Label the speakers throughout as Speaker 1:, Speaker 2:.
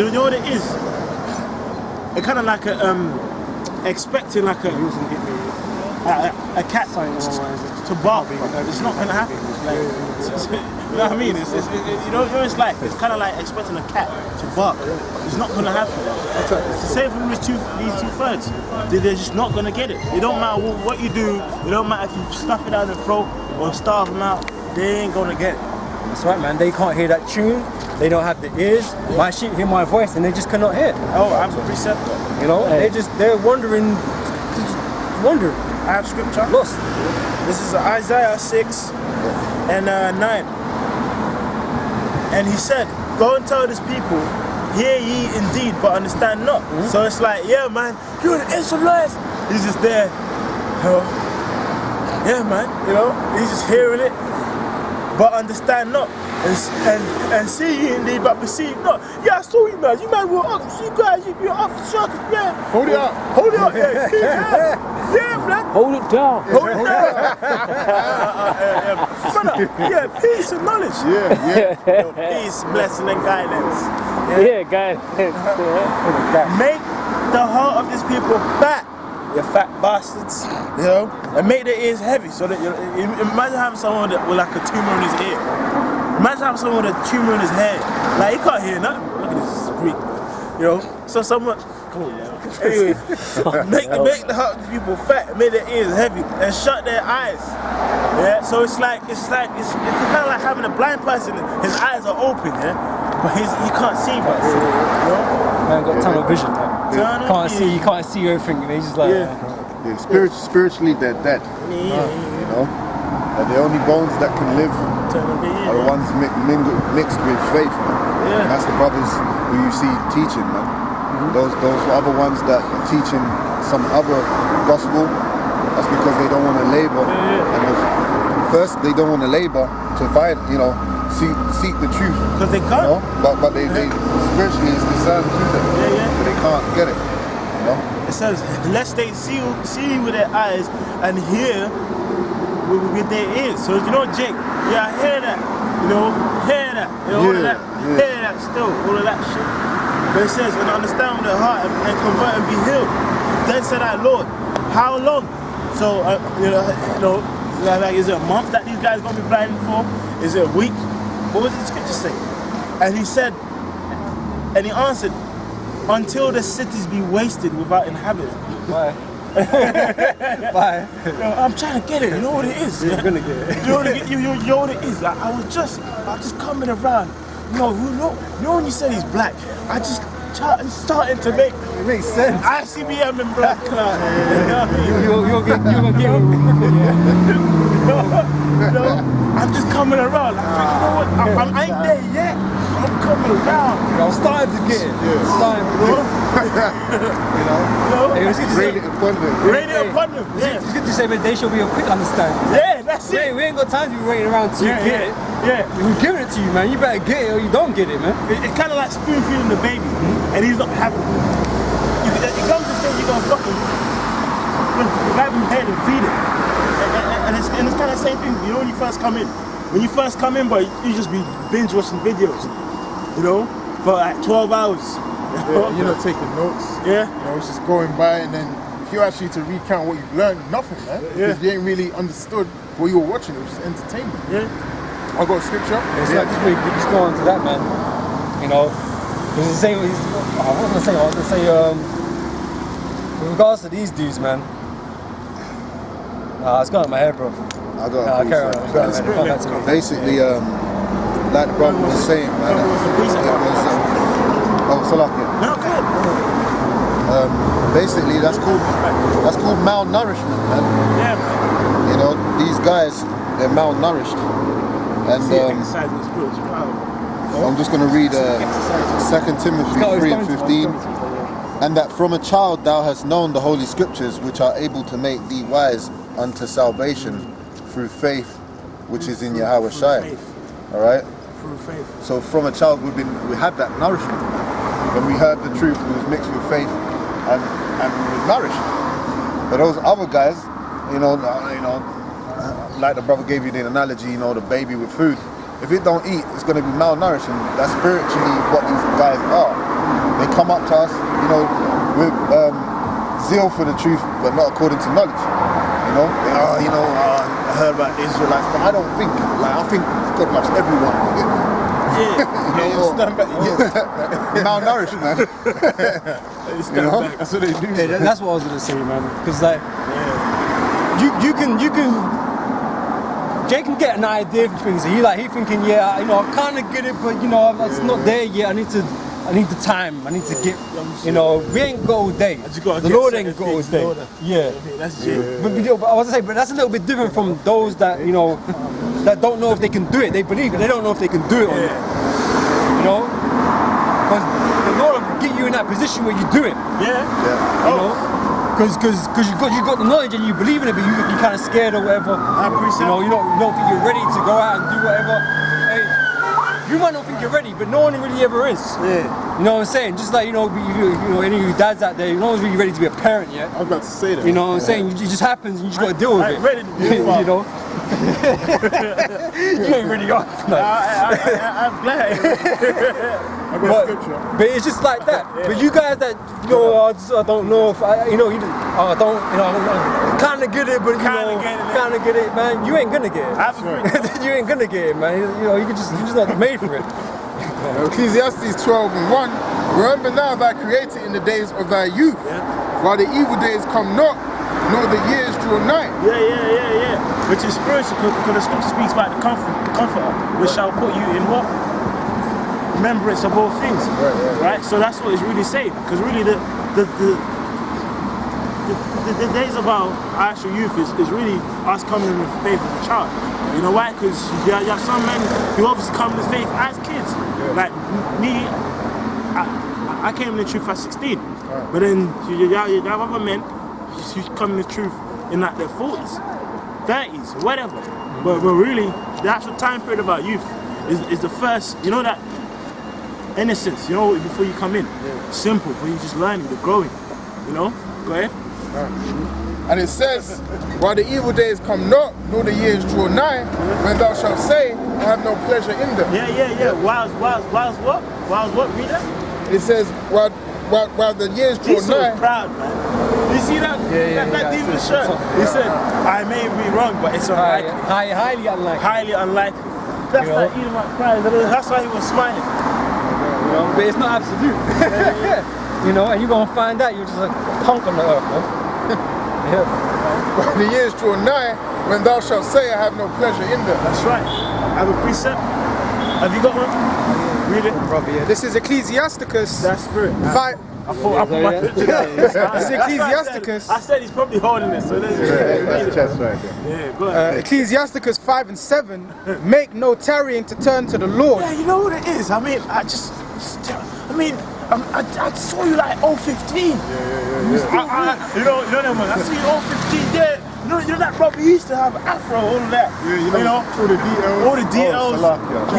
Speaker 1: you know what it is? It kind of like expecting like a cat to bark. It's not gonna happen. Like, you know what I mean? It's like it's kind of like expecting a cat to bark. It's not gonna happen. It's the same from these two thirds. They're just not gonna get it. It don't matter what you do. It don't matter if you stuff it down the throat or starve them out. They ain't gonna get it.
Speaker 2: That's right, man. They can't hear that tune. They don't have the ears. My sheep hear my voice and they just cannot hear.
Speaker 1: Oh, I'm a preceptor.
Speaker 2: You know, they're wondering.
Speaker 1: I have scripture.
Speaker 2: Lost.
Speaker 1: This is Isaiah 6 and 9. And he said, go and tell this people, hear ye indeed, but understand not. So it's like, yeah, man, you're the Israelites. He's just there. Yeah, man, you know, he's just hearing it, but understand not. And see ye indeed, but perceive not. Yeah, I saw you, man. You man were up. You guys, you're up for sure. Yeah.
Speaker 3: Hold it up.
Speaker 1: Hold it up. Yeah. Yeah, man.
Speaker 2: Hold it down.
Speaker 1: Hold it down. Yeah, peace and knowledge.
Speaker 3: Yeah.
Speaker 1: Peace, blessing, and guidance.
Speaker 2: Yeah, guidance.
Speaker 1: Make the heart of these people fat. You fat bastards. You know? And make their ears heavy. So that imagine having someone with like a tumor in his ear. Imagine having someone with a tumor in his head. Like, he can't hear nothing. Look at this Greek, you know? So someone, come on, man. Anyway, make the heart of the people fat, make their ears heavy, and shut their eyes. Yeah, so it's kind of like having a blind person. His eyes are open, yeah? But he can't see, but you know?
Speaker 2: Man got tunnel vision, man. You can't see everything, and he's just like,
Speaker 3: Spiritually, they're dead. You know? And the only bones that can live are the ones mixed with faith, man.
Speaker 1: Yeah.
Speaker 3: And that's the brothers who you see teaching, man. Those other ones that are teaching some other gospel, that's because they don't want to labor. And first, they don't want to labor to find, you know, seek the truth.
Speaker 1: Because they can't.
Speaker 3: You know? But they spiritually it's discerned to them. But they can't get it. You know?
Speaker 1: It says, lest they see with their eyes and hear with their ears. So you know, Jake, I hear that, you know, all of that, hear that still, all of that shit. But it says, and understand with their heart and convert and be healed. Then said I, Lord, how long? So you know, like, is it a month that these guys gonna be blinded for? Is it a week? What was the scripture say? And he said, and he answered, until the cities be wasted without inhabitants.
Speaker 2: Why?
Speaker 1: Bye. I'm trying to get it. You know what it is.
Speaker 2: You're gonna get it.
Speaker 1: You know what it is. Like, I was just coming around. You know when you said he's black, I just starting to make.
Speaker 2: It makes sense.
Speaker 1: ICBM in black card.
Speaker 2: You're gonna get it.
Speaker 1: I'm just coming around. I think, you know what? I ain't there yet. I'm coming around.
Speaker 2: I'm starting to get it. Starting to get it. You know? Hey,
Speaker 3: Rain it upon them.
Speaker 1: Rain it upon them. Yeah.
Speaker 2: It's good to say, but they should be a quick understanding.
Speaker 1: Yeah, that's it.
Speaker 2: We ain't got time to be waiting around till you get it.
Speaker 1: Yeah.
Speaker 2: We're giving it to you, man. You better get it or you don't get it, man.
Speaker 1: It's kind of like spoon feeding the baby, and he's not happy. It comes to say you're gonna fucking grab him head and feed it, and it's kind of the same thing. You know, when you first come in, but you just be binge watching videos, you know, for like 12 hours.
Speaker 3: You're not taking notes.
Speaker 1: Yeah.
Speaker 3: You know, it's just going by, and then if you actually to recount what you've learned, nothing, man. Because you ain't really understood what you were watching. It was just entertainment.
Speaker 1: Yeah.
Speaker 3: I got a scripture.
Speaker 2: It's like just go on to that, man. You know, because the same. I was gonna say, with regards to these dudes, man. It's gone in my head, bro.
Speaker 3: I got a precept. Basically, like the brother was saying, man. It was basically that's called malnourishment, man.
Speaker 1: Yeah, man.
Speaker 3: You know, these guys, they're malnourished. And I'm just going to read 2 Timothy 3 and 15. And that from a child thou hast known the holy scriptures, which are able to make thee wise unto salvation through faith, which is in Yahweh Shai. All right.
Speaker 1: Through faith.
Speaker 3: So from a child we had that nourishment. When we heard the truth, it was mixed with faith, and we were nourished. But those other guys, you know, like the brother gave you the analogy, you know, the baby with food. If it don't eat, it's going to be malnourished, and that's spiritually what these guys are. They come up to us, you know, with zeal for the truth, but not according to knowledge. You know, I heard about the Israelites, but I don't think. Like, I think God loves everyone. Malnourished, man. You know, that's what they do.
Speaker 2: Yeah, that's what I was gonna say, man. Because like, you can. Jay can get an idea for things. He thinking, yeah, you know, I kind of get it, but you know, it's not there yet. I need the time. I need to get, you know, we ain't got all day. The Lord ain't got all day. Yeah,
Speaker 1: that's it.
Speaker 2: But I was gonna say, but that's a little bit different from those that, you know, that don't know if they can do it. They believe it. They don't know if they can do it or not. You know, because the Lord will get you in that position where you do it.
Speaker 1: Yeah.
Speaker 2: You know, because you got the knowledge and you believe in it, but you're kind of scared or whatever.
Speaker 1: You
Speaker 2: know, you don't think you're ready to go out and do whatever. Hey, you might not think you're ready, but no one really ever is.
Speaker 1: Yeah.
Speaker 2: You know what I'm saying? Just like, you know, any of you dads out there, no one's really ready to be a parent yet.
Speaker 3: I was about to say that.
Speaker 2: You know what I'm saying? It just happens and you just got to deal with it.
Speaker 1: Ready to be
Speaker 2: you know? You ain't really off. Like.
Speaker 1: I'm glad.
Speaker 2: But it's just like that. But you guys that, you know, I don't know if I kind of get it, but kind of get it, man. You ain't gonna get it. You ain't gonna get it, man. You know, you're just not made for it.
Speaker 4: Ecclesiastes 12:1. Remember now that I created in the days of thy youth, while the evil days come not, nor the years draw nigh.
Speaker 1: Yeah. Which is spiritual, because the scripture speaks about the comforter, which shall put you in what? Remembrance of all things. Right? So that's what it's really saying. Because really the days of our actual youth is really us coming in with faith as a child. You know why? Because you have some men who obviously come in faith as kids. Like me, I came in the truth at 16. But then you have other men who come in the truth in like their 40s, 30s, whatever. But really, the actual time period of our youth is the first, you know, that innocence, you know, before you come in. Simple, but you're just learning, you're growing, you know? Go ahead.
Speaker 4: And it says, while the evil days come not, nor the years draw nigh, when thou shalt say, I have no pleasure in them.
Speaker 1: Yeah. Whilst what? Whilst what? Read that?
Speaker 4: It says, while the years draw
Speaker 1: He's so
Speaker 4: nigh.
Speaker 1: proud, man. You see that? That demon shirt? He said, I may be wrong, but it's unlikely.
Speaker 2: Highly unlikely.
Speaker 1: Highly unlikely. That's like Edomite pride. That's why he was smiling.
Speaker 2: You know, but it's not absolute. You know, and you're gonna find out you're just a punk on the earth, man.
Speaker 4: When the years draw nigh, when thou shalt say, I have no pleasure in them.
Speaker 1: That's right. I have a precept. Have you got one? Read it.
Speaker 4: Brother, yeah. This is Ecclesiasticus.
Speaker 1: That's spirit.
Speaker 4: I
Speaker 1: put my picture down.
Speaker 4: This is Ecclesiasticus.
Speaker 1: I said he's probably holding it, so let's
Speaker 3: That's chest right there.
Speaker 1: Yeah, go ahead.
Speaker 4: Ecclesiasticus 5 and 7. Make no tarrying to turn to the Lord.
Speaker 1: Yeah, you know what it is? I mean, I saw you like 015. Yeah. You know that man. I see you 015 there. You know that brother used to have afro, all of that.
Speaker 3: Yeah, you know all the details.
Speaker 1: All the details.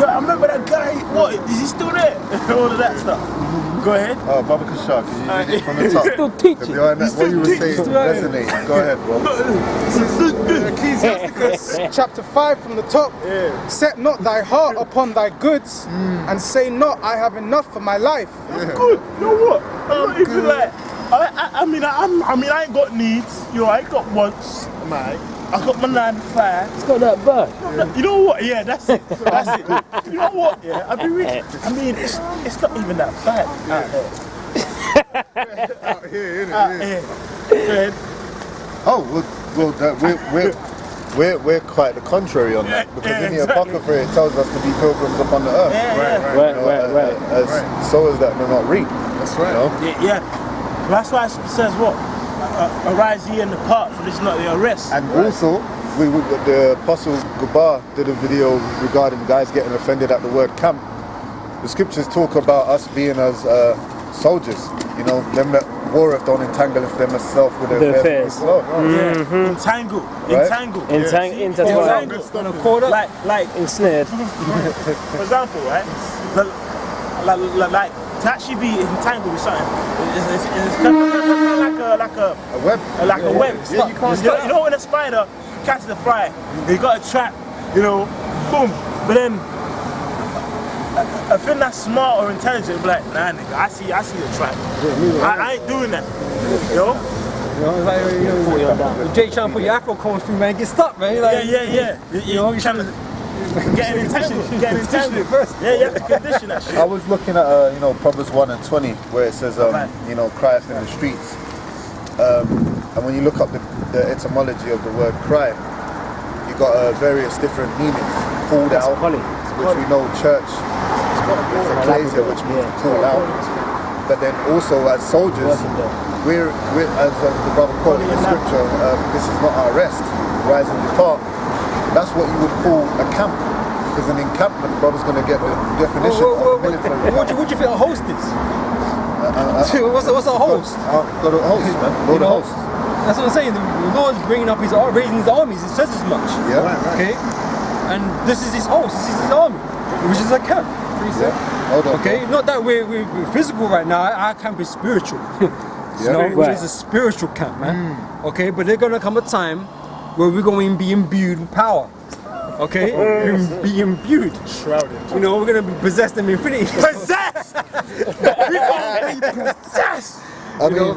Speaker 1: Yeah, I remember that guy. What? Is he still there? All of that stuff. Go ahead.
Speaker 3: Oh, Baba Kashak, you did it from the top.
Speaker 2: Still teaching.
Speaker 3: What you were saying resonates. Go ahead, bro.
Speaker 4: Ecclesiasticus chapter 5 from the top.
Speaker 1: Yeah.
Speaker 4: Set not thy heart upon thy goods, and say not, I have enough for my life.
Speaker 1: Good. You know what? I'm not even like. I mean, I ain't got needs. You know, I ain't got wants. I got my 9 to 5.
Speaker 2: It's not that bad.
Speaker 1: You know what? Yeah, that's it. That's it. You know what? Yeah, I mean, it's not even that bad
Speaker 3: Out here, innit?
Speaker 1: out here. Go ahead.
Speaker 3: Oh, we're quite the contrary on that, because in the
Speaker 1: exactly.
Speaker 3: Apocrypha it tells us to be pilgrims upon the earth.
Speaker 2: Right.
Speaker 3: So is that do not reap.
Speaker 4: That's right.
Speaker 3: You know?
Speaker 1: Yeah. That's why it says what? Arise ye and depart, for this is not the arrest.
Speaker 3: And also, the Apostle Gubar did a video regarding guys getting offended at the word camp. The scriptures talk about us being as soldiers. You know, them that warreth don't entangle themselves with their affairs.
Speaker 1: Yeah. Entangle.
Speaker 2: Intertwined.
Speaker 1: Like
Speaker 2: Ensnared.
Speaker 1: for example, right? Like to actually be entangled with something, it's kind of like a
Speaker 3: web.
Speaker 1: Like a web.
Speaker 3: Yeah, you can't
Speaker 1: you know when a spider catches a fly, you got a trap, you know, boom. But then a thing that's smart or intelligent, be like, nah, nigga, I see the trap. I ain't doing that. Yo?
Speaker 2: You know, it's like, you know, Jake trying to put your Afro cones through, man, get stuck, man. Like,
Speaker 1: Yeah.
Speaker 2: You know, you're trying to
Speaker 1: get an intention first. Yeah, you have to condition that shit.
Speaker 3: I was looking at you know, Proverbs 1:20, where it says you know, crieth in the streets. And when you look up the etymology of the word cry, you got various different meanings. Called out, which we know church is ecclesia, which means called out. But then also as soldiers, we're as the brother quoted in the scripture, this is not our rest, rise and depart. That's what you would call a camp. Because an encampment, brother's going to get the definition of military.
Speaker 2: What do you think a host is? What's a host?
Speaker 3: Got a host, man. Lord of hosts.
Speaker 2: That's what I'm saying. The Lord's bringing up raising his armies. It says as much.
Speaker 3: Yeah.
Speaker 2: Okay. And this is his host. This is his army, which is a camp.
Speaker 3: Yeah. Hold on.
Speaker 2: Okay. Not that we're physical right now. Our camp is spiritual. You know, which is a spiritual camp, man. Okay. But there's gonna come a time where we're going to be imbued with power. Okay? Be imbued.
Speaker 1: Shrouded.
Speaker 2: You know, we're going to be possessed in infinity.
Speaker 1: Possessed! We're going to be possessed!
Speaker 3: I mean,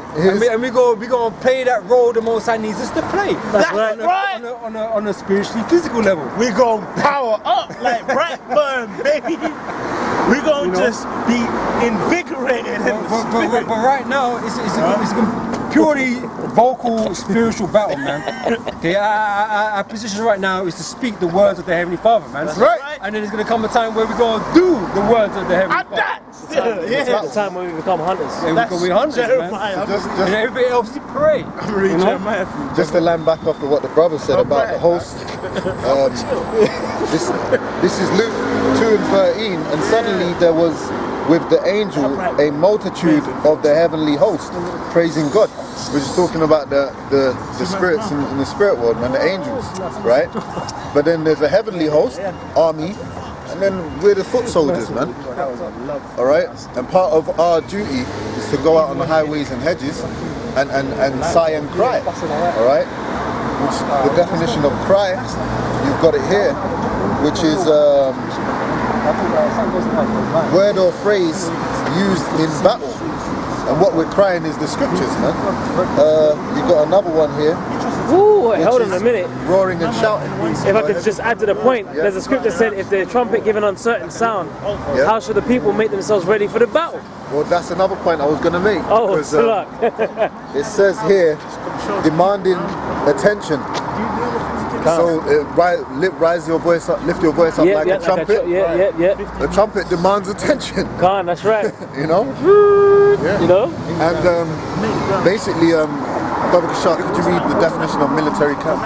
Speaker 2: and we're going to play that role the Most High needs us to play.
Speaker 1: That's right!
Speaker 2: On a spiritually physical level.
Speaker 1: We're going to power up like Brightburn, baby! We're going to just be invigorated in the spirit.
Speaker 2: But right now, it's a purely vocal, spiritual battle, man. Okay, our position right now is to speak the words of the Heavenly Father, man.
Speaker 1: That's right.
Speaker 2: And then there's going to come a time where we're going to do the words of the Heavenly Father.
Speaker 5: The time when we become hunters.
Speaker 2: Yeah, we're going to be hunters, man. And everybody else, you pray.
Speaker 1: You know?
Speaker 3: Just to land back off to what the brother said about the host. This is Luke 2:13, and suddenly there was with the angel a multitude of the heavenly host praising God. We're just talking about the spirits in the spirit world, man, the angels, right? But then there's a heavenly host, army, and then we're the foot soldiers, man. All right? And part of our duty is to go out on the highways and hedges and sigh and cry, all right? Which the definition of cry, you've got it here, which is word or phrase used in battle. And what we're crying is the scriptures, man. You've got another one here.
Speaker 5: Ooh, hold on a minute.
Speaker 3: Roaring and shouting.
Speaker 5: If I could just add to the point, there's a scripture said, if the trumpet give an uncertain sound, how should the people make themselves ready for the battle?
Speaker 3: Well, that's another point I was going to make.
Speaker 5: Oh,
Speaker 3: because,
Speaker 5: luck.
Speaker 3: it says here, demanding attention. So rise your voice up, lift your voice up like a trumpet. The trumpet demands attention.
Speaker 5: Khan, that's right.
Speaker 3: You know?
Speaker 5: You know?
Speaker 3: And basically, Brother Kashak, could you read the definition of military camp?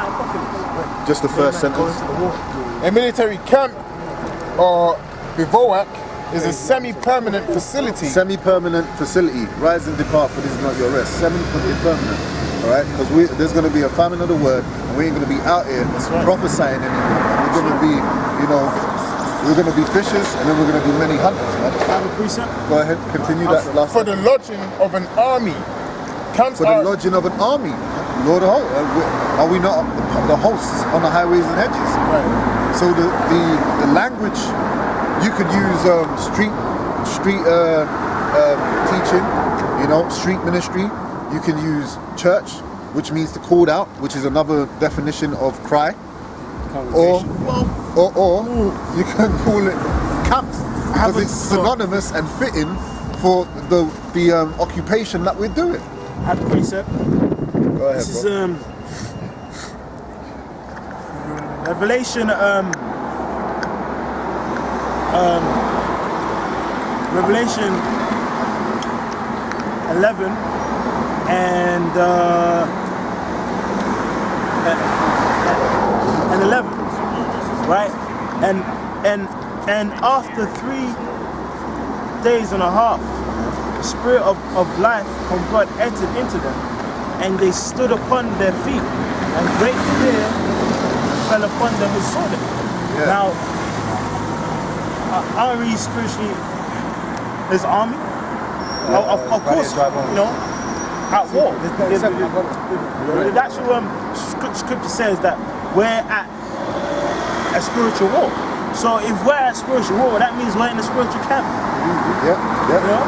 Speaker 3: Just the first sentence.
Speaker 4: A military camp, or bivouac, is a semi-permanent facility.
Speaker 3: Semi-permanent facility. Rise and depart, for this is not your rest. Semi-permanent. Alright? Because there's going to be a famine of the word, and we ain't going to be out here prophesying anymore. We're going to be, you know, we're going to be fishers, and then we're going to be many hunters, man.
Speaker 1: Have a precept?
Speaker 3: Go ahead, continue that last
Speaker 4: For the lodging of an army. Camps
Speaker 3: For the lodging of an army. Lord of hosts. Are we not the hosts on the highways and hedges?
Speaker 4: Right.
Speaker 3: So the language, you could use street teaching, you know, street ministry. You can use church, which means to call out, which is another definition of cry. Or you can call it camp, because it's synonymous and fitting for the occupation that we're doing.
Speaker 1: Have a precept.
Speaker 3: Go ahead,
Speaker 1: This is
Speaker 3: bro.
Speaker 1: Revelation Revelation 11 and 11, right? And after 3 days and a half, the spirit of life from God entered into them, and they stood upon their feet, and great fear fell upon them who saw them.
Speaker 3: Yeah.
Speaker 1: Now, are we spiritually his army? Of course, you know, at war. The actual scripture says that we're at a spiritual war. So if we're at spiritual war, that means we're in the spiritual camp.
Speaker 3: Yeah,
Speaker 1: You
Speaker 3: yeah.
Speaker 1: know?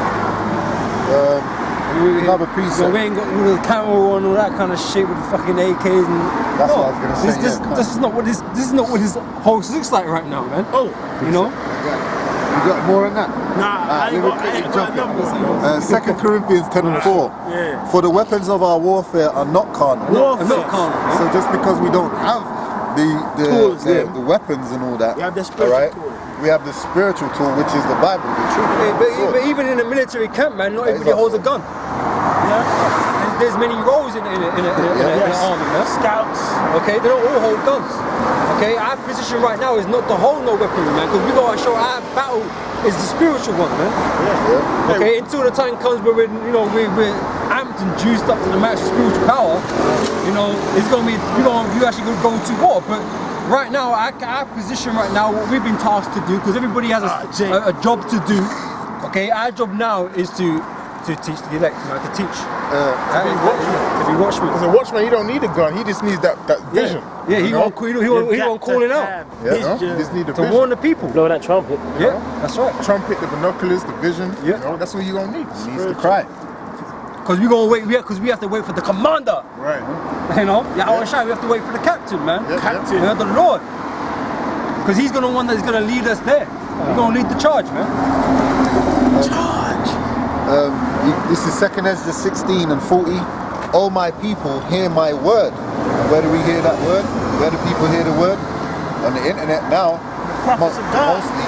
Speaker 3: Another
Speaker 2: So
Speaker 3: precept.
Speaker 2: we ain't got all the camera and all that kind of shit with the fucking AKs and.
Speaker 3: That's what I was gonna say,
Speaker 2: This,
Speaker 3: yeah,
Speaker 2: this is not what this. This is not what this host looks like right now, man.
Speaker 1: Oh,
Speaker 2: You know.
Speaker 3: You got more on that?
Speaker 1: nah, I ain't got a number.
Speaker 3: 2 Corinthians 10 and 4.
Speaker 1: Yeah.
Speaker 3: For the weapons of our warfare are not carnal.
Speaker 1: Warfare.
Speaker 2: I'm not carnal, man.
Speaker 3: So just because we don't have
Speaker 1: Tools,
Speaker 3: the
Speaker 1: yeah.
Speaker 3: weapons and all that,
Speaker 1: We have the spiritual
Speaker 3: alright?
Speaker 1: tool.
Speaker 3: We have the spiritual tool, which is the Bible, the truth.
Speaker 2: Yeah,
Speaker 3: the sword.
Speaker 2: but even in a military camp, man, not
Speaker 3: That
Speaker 2: everybody
Speaker 3: is
Speaker 2: holds a gun.
Speaker 1: Yeah.
Speaker 2: There's many roles in an army, man.
Speaker 1: Scouts.
Speaker 2: Okay, they don't all hold guns. Okay, our position right now is not to hold no weaponry, man, because we gotta show our battle is the spiritual one, man.
Speaker 3: Yeah.
Speaker 2: Okay, until the time comes where we're amped and juiced up to the max spiritual power, it's gonna be you actually gonna go to war. But right now, our position right now, what we've been tasked to do, because everybody has a job to do. Okay, our job now is to teach the elect, man, to teach. To be watchmen.
Speaker 4: As a watchman, he don't need a gun. He just needs that vision.
Speaker 2: Yeah, he won't call it out
Speaker 4: Yeah, he just need the
Speaker 2: to
Speaker 4: vision.
Speaker 2: warn the people.
Speaker 5: Blow that trumpet.
Speaker 2: Yeah, that's right.
Speaker 4: Trumpet, the binoculars, the vision.
Speaker 2: Yeah.
Speaker 4: You know, that's what you gonna need.
Speaker 3: He needs to cry.
Speaker 2: Because we gonna wait. Because we have to wait for the commander.
Speaker 4: Right.
Speaker 2: You know, we have to wait for the captain, man.
Speaker 4: Yeah,
Speaker 1: Captain.
Speaker 2: The Lord. Because he's gonna one that's gonna lead us there. He's gonna lead the charge, man.
Speaker 3: This is 2 Ezra 16 and 40. All my people hear my word. And where do we hear that word? Where do people hear the word? On the internet now,
Speaker 1: prophets of God.
Speaker 3: mostly,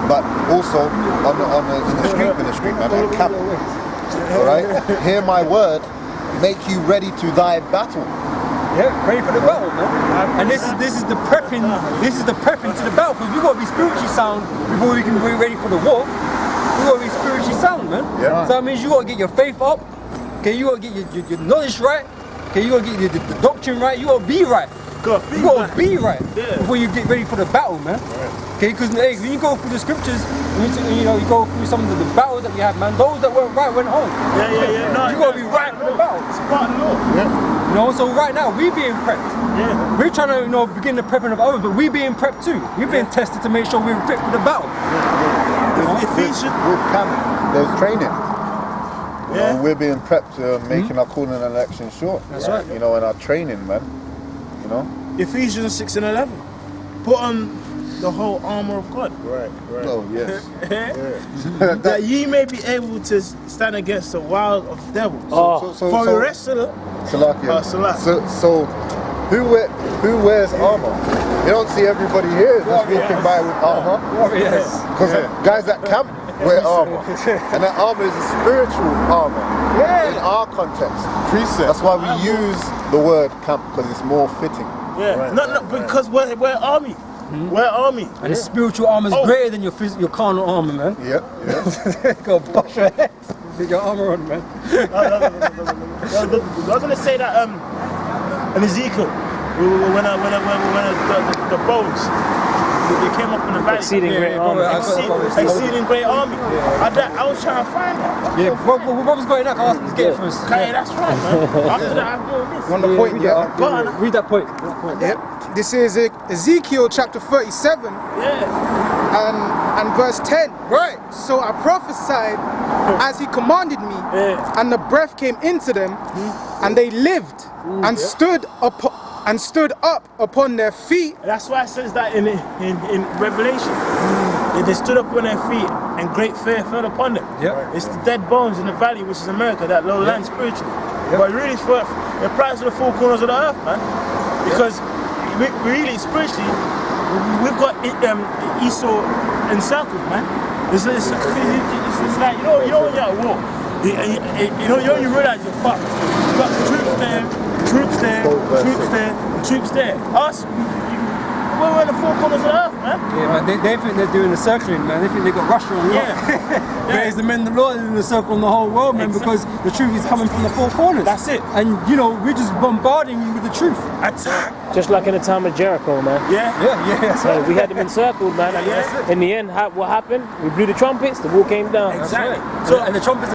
Speaker 3: but also in the street, man, on camp. All right. Hear my word. Make you ready to thy battle.
Speaker 2: Yeah, ready for the battle, man. And this is the prepping. This is the prepping to the battle, because we gotta be spiritually sound before we can be ready for the war. We gotta be spiritually sound, man.
Speaker 3: Yeah.
Speaker 2: So that means you gotta get your faith up. Okay, you gotta get your knowledge right. Okay, you gotta get the doctrine right. You gotta be right. You gotta be right before you get ready for the battle, man. Okay, because when you go through the scriptures, you go through some of the battles that you have, man. Those that weren't right went home.
Speaker 1: Yeah. No,
Speaker 2: You gotta be right for the battle.
Speaker 1: It's part of the law.
Speaker 2: So right now we being prepped.
Speaker 1: Yeah.
Speaker 2: We're trying to begin the prepping of others, but we being prepped too. We've been tested to make sure we're fit for the battle.
Speaker 1: Ephesians.
Speaker 3: With camp, there's training.
Speaker 1: Yeah.
Speaker 3: We're being prepped, making our calling and election short.
Speaker 2: That's right.
Speaker 3: You know, in our training, man. You know.
Speaker 1: Ephesians 6 and 11. Put on the whole armor of God.
Speaker 4: Right.
Speaker 3: Oh yes.
Speaker 1: That ye may be able to stand against the wiles of the devil.
Speaker 3: So
Speaker 1: For the rest of the
Speaker 3: Salakia.
Speaker 1: Salakia.
Speaker 3: So who wears armor? You don't see everybody here just walking by with armor.
Speaker 2: Yes.
Speaker 3: Because guys at camp wear armor. And that armor is a spiritual armor. In our context.
Speaker 4: Precept.
Speaker 3: That's why we use the word camp, because it's more fitting.
Speaker 1: Yeah. No, because we're army. We're army.
Speaker 2: And the spiritual armor is greater than your carnal armor, man.
Speaker 3: Yeah.
Speaker 2: Go bust your head with your armor on, man.
Speaker 1: I was gonna say that in Ezekiel, when the bones they came up in the valley.
Speaker 5: Exceeding great army.
Speaker 1: Exceeding great army. I was trying to find that.
Speaker 2: Yeah, what was going on? I asked him to get it first.
Speaker 1: Okay, that's right, man. After that, I go this.
Speaker 4: On the point, yeah.
Speaker 1: Go on.
Speaker 2: Read that point.
Speaker 6: Yep. This is Ezekiel chapter 37
Speaker 1: Yeah.
Speaker 6: and verse 10.
Speaker 4: Right.
Speaker 6: So I prophesied as he commanded me, and the breath came into them, and they lived and stood up upon their feet.
Speaker 1: That's why it says that in Revelation. They stood up on their feet and great fear fell upon them.
Speaker 2: Yeah.
Speaker 1: It's the dead bones in the valley, which is America, that low land spiritually. But really, it applies to the four corners of the earth, man. Because we really, spiritually, we've got Esau encircled, man. It's like, you know when you're at war, you realize you're fucked. You've got troops there, troops there. Us, we're in the four corners of the earth, man.
Speaker 2: Yeah, man, they think they're doing the circling, man. They think they got Russia on lock. But it's the men of the Lord in the circle on the whole world, man, because the truth is coming from the four corners.
Speaker 1: That's it.
Speaker 2: And, we're just bombarding you with the truth.
Speaker 1: Attack.
Speaker 5: Just like in the time of Jericho, man.
Speaker 2: Yeah.
Speaker 5: So we had them encircled, man. And in the end, what happened? We blew the trumpets, the wall came down.
Speaker 1: Exactly.
Speaker 2: So, and the trumpets